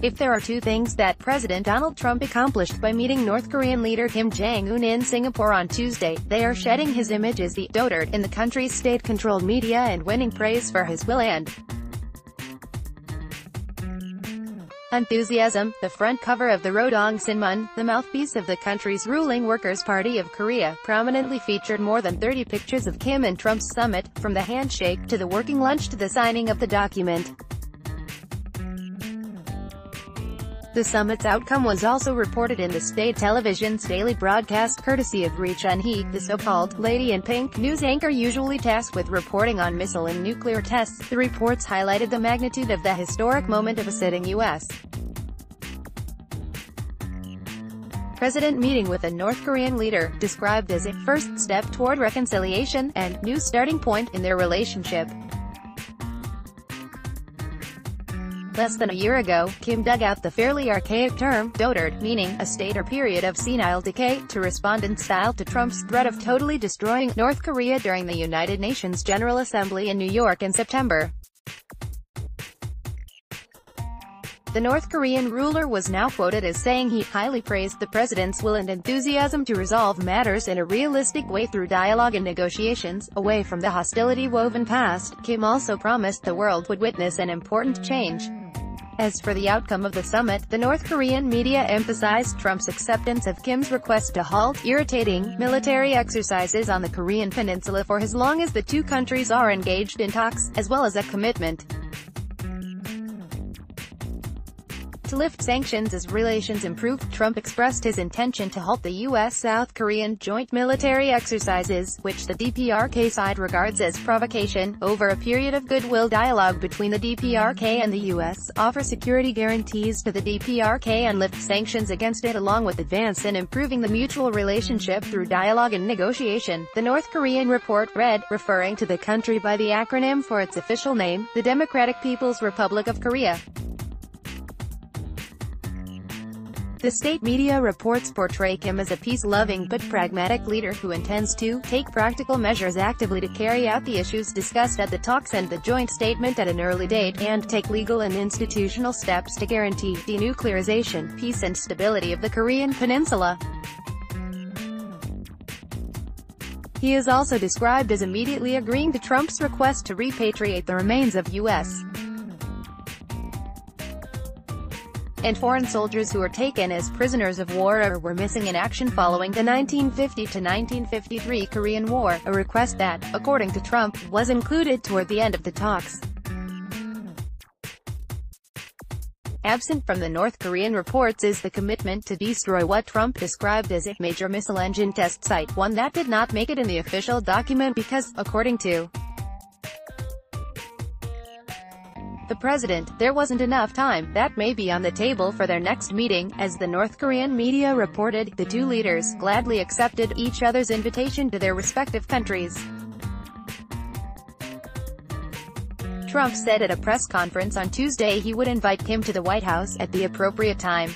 If there are two things that President Donald Trump accomplished by meeting North Korean leader Kim Jong-un in Singapore on Tuesday, they are shedding his image as the Dotard in the country's state-controlled media and winning praise for his will and enthusiasm. The front cover of the Rodong Sinmun, the mouthpiece of the country's ruling Workers' Party of Korea, prominently featured more than 30 pictures of Kim and Trump's summit, from the handshake to the working lunch to the signing of the document. The summit's outcome was also reported in the state television's daily broadcast courtesy of Ri Chun-hee, the so-called Lady in Pink news anchor usually tasked with reporting on missile and nuclear tests. The reports highlighted the magnitude of the historic moment of a sitting U.S. president meeting with a North Korean leader, described as a first step toward reconciliation and new starting point in their relationship. Less than a year ago, Kim dug out the fairly archaic term, dotard, meaning a state or period of senile decay, to respond in style to Trump's threat of totally destroying North Korea during the United Nations General Assembly in New York in September. The North Korean ruler was now quoted as saying he highly praised the president's will and enthusiasm to resolve matters in a realistic way through dialogue and negotiations, away from the hostility-woven past. Kim also promised the world would witness an important change. As for the outcome of the summit, the North Korean media emphasized Trump's acceptance of Kim's request to halt irritating military exercises on the Korean peninsula for as long as the two countries are engaged in talks, as well as a commitment to lift sanctions as relations improved. Trump expressed his intention to halt the U.S.-South Korean joint military exercises, which the DPRK side regards as provocation, over a period of goodwill. Dialogue between the DPRK and the U.S., offer security guarantees to the DPRK and lift sanctions against it, along with advance in improving the mutual relationship through dialogue and negotiation, the North Korean report read, referring to the country by the acronym for its official name, the Democratic People's Republic of Korea. The state media reports portray Kim as a peace-loving but pragmatic leader who intends to take practical measures actively to carry out the issues discussed at the talks and the joint statement at an early date, and take legal and institutional steps to guarantee denuclearization, peace and stability of the Korean peninsula. He is also described as immediately agreeing to Trump's request to repatriate the remains of U.S. and foreign soldiers who were taken as prisoners of war or were missing in action following the 1950 to 1953 Korean War, a request that, according to Trump, was included toward the end of the talks. Absent from the North Korean reports is the commitment to destroy what Trump described as a major missile engine test site, one that did not make it in the official document because, according to the president, there wasn't enough time. That may be on the table for their next meeting. As the North Korean media reported, the two leaders gladly accepted each other's invitation to their respective countries. Trump said at a press conference on Tuesday he would invite Kim to the White House at the appropriate time.